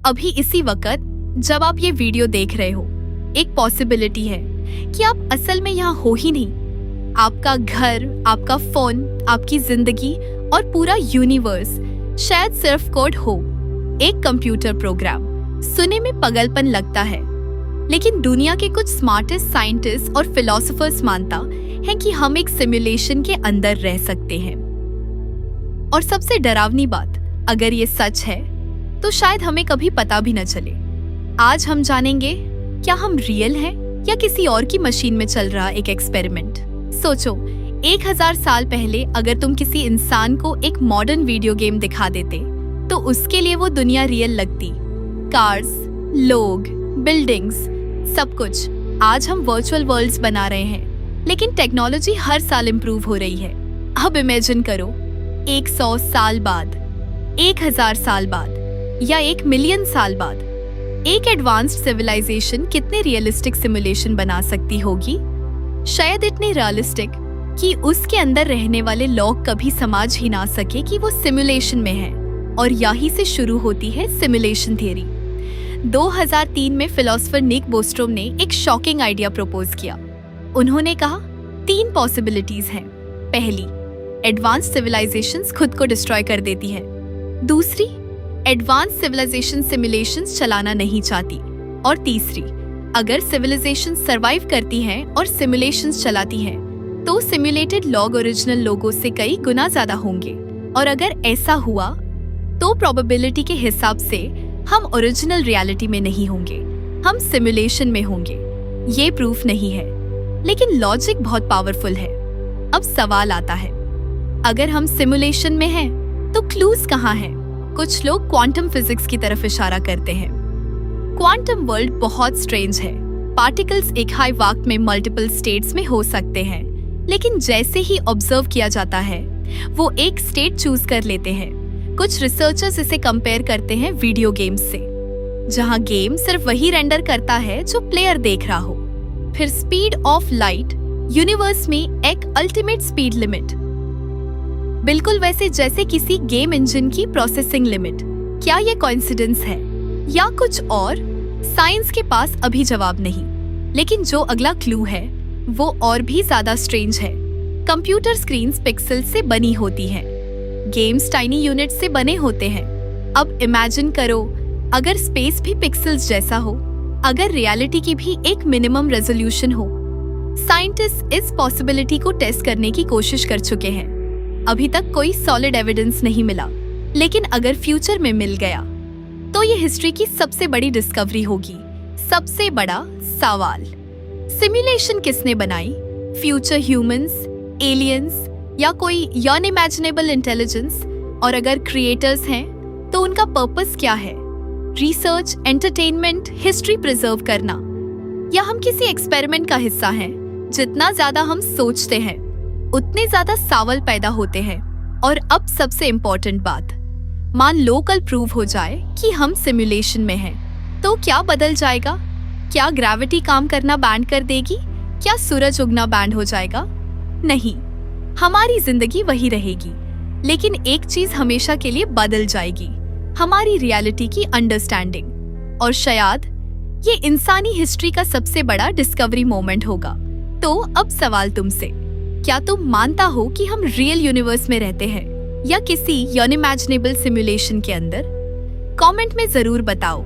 अभी इसी वक्त जब आप ये वीडियो देख रहे हो, एक पॉसिबिलिटी है कि आप असल में यहाँ हो ही नहीं। आपका घर, आपका फोन, आपकी जिंदगी और पूरा यूनिवर्स शायद सिर्फ कोड हो, एक कंप्यूटर प्रोग्राम। सुनने में पगलपन लगता है, लेकिन दुनिया के कुछ स्मार्टेस्ट साइंटिस्ट और फिलोसोफर्स मानता है कि हम एक सिमुलेशन के अंदर रह सकते हैं। और सबसे डरावनी बात, अगर ये सच है तो शायद हमें कभी पता भी न चले। आज हम जानेंगे क्या हम रियल हैं या किसी और की मशीन में चल रहा एक एक्सपेरिमेंट। सोचो, 1000 साल पहले अगर तुम किसी इंसान को एक मॉडर्न वीडियो गेम दिखा देते तो उसके लिए वो दुनिया रियल लगती। कार्स, लोग, बिल्डिंग्स, सब कुछ। आज हम वर्चुअल वर्ल्ड्स बना रहे हैं, लेकिन टेक्नोलॉजी हर साल इम्प्रूव हो रही है। अब इमेजिन करो, 100 साल बाद, 1000 साल बाद या 1 मिलियन साल बाद एक एडवांस्ड सिविलाइजेशन कितने रियलिस्टिक सिमुलेशन बना सकती होगी। शायद इतने रियलिस्टिक कि उसके अंदर रहने वाले लोग कभी समझ ही ना सके कि वो सिमुलेशन में है। और यहीं से शुरू होती है सिमुलेशन थियरी। 2003 में फिलोसोफर निक बोस्ट्रोम ने एक शॉकिंग आइडिया प्रपोज किया। उन्होंने कहा 3 पॉसिबिलिटीज हैं। पहली, एडवांस सिविलाइजेशंस खुद को डिस्ट्रॉय कर देती है। दूसरी, एडवांस सिविलाइजेशन सिमुलेशंस चलाना नहीं चाहती। और तीसरी, अगर सिविलाइजेशन सर्वाइव करती हैं और सिमुलेशंस चलाती हैं तो सिमुलेटेड लॉग ओरिजिनल लोगों से कई गुना ज्यादा होंगे। और अगर ऐसा हुआ तो प्रोबेबिलिटी के हिसाब से हम ओरिजिनल रियलिटी में नहीं होंगे, हम सिमुलेशन में होंगे। ये प्रूफ नहीं है, लेकिन लॉजिक बहुत पावरफुल है। अब सवाल आता है, अगर हम सिमुलेशन में हैं तो क्लूज कहाँ हैं? कुछ लोग क्वांटम फिजिक्स की तरफ इशारा करते हैं। क्वांटम वर्ल्ड बहुत स्ट्रेंज है। पार्टिकल्स एक हाई वक्त में मल्टीपल स्टेट्स में हो सकते हैं, लेकिन जैसे ही ऑब्जर्व किया जाता है वो एक स्टेट चूज कर लेते हैं। कुछ रिसर्चर्स इसे कंपेयर करते हैं वीडियो गेम्स से, जहां गेम सिर्फ वही रेंडर करता है जो प्लेयर देख रहा हो। फिर स्पीड ऑफ लाइट, यूनिवर्स में एक अल्टीमेट स्पीड लिमिट, बिल्कुल वैसे जैसे किसी गेम इंजन की प्रोसेसिंग लिमिट। क्या ये कोइंसिडेंस है या कुछ और? साइंस के पास अभी जवाब नहीं, लेकिन जो अगला क्लू है वो और भी ज्यादा स्ट्रेंज है। कंप्यूटर स्क्रीन्स पिक्सल से बनी होती हैं, गेम्स टाइनी यूनिट से बने होते हैं। अब इमेजिन करो, अगर स्पेस भी पिक्सेल्स जैसा हो, अगर रियलिटी की भी एक मिनिमम रेजोल्यूशन हो। साइंटिस्ट इस पॉसिबिलिटी को टेस्ट करने की कोशिश कर चुके हैं। अभी तक कोई सॉलिड एविडेंस नहीं मिला, लेकिन अगर फ्यूचर में मिल गया तो ये हिस्ट्री की सबसे बड़ी डिस्कवरी होगी। सबसे बड़ा सवाल, सिमुलेशन किसने बनाई? फ्यूचर ह्यूमंस, एलियंस या कोई अनइमेजिनेबल इंटेलिजेंस? और अगर क्रिएटर्स हैं तो उनका पर्पस क्या है? रिसर्च, एंटरटेनमेंट, हिस्ट्री प्रिजर्व करना, या हम किसी एक्सपेरिमेंट का हिस्सा हैं? जितना ज्यादा हम सोचते हैं उतने ज्यादा सवाल पैदा होते हैं। और अब सबसे इम्पोर्टेंट बात, मान लो कल प्रूव हो जाए कि हम सिमुलेशन में हैं, तो क्या बदल जाएगा? क्या ग्रेविटी काम करना बैंड कर देगी? क्या सूरज उगना बैंड हो जाएगा? नहीं, हमारी जिंदगी वही रहेगी, लेकिन एक चीज हमेशा के लिए बदल जाएगी, हमारी रियलिटी की अंडरस्टैंडिंग। और शायद ये इंसानी हिस्ट्री का सबसे बड़ा डिस्कवरी मोमेंट होगा। तो अब सवाल तुमसे, क्या तुम मानता हो कि हम रियल यूनिवर्स में रहते हैं या किसी अनइमेजिनेबल सिमुलेशन के अंदर? कमेंट में जरूर बताओ।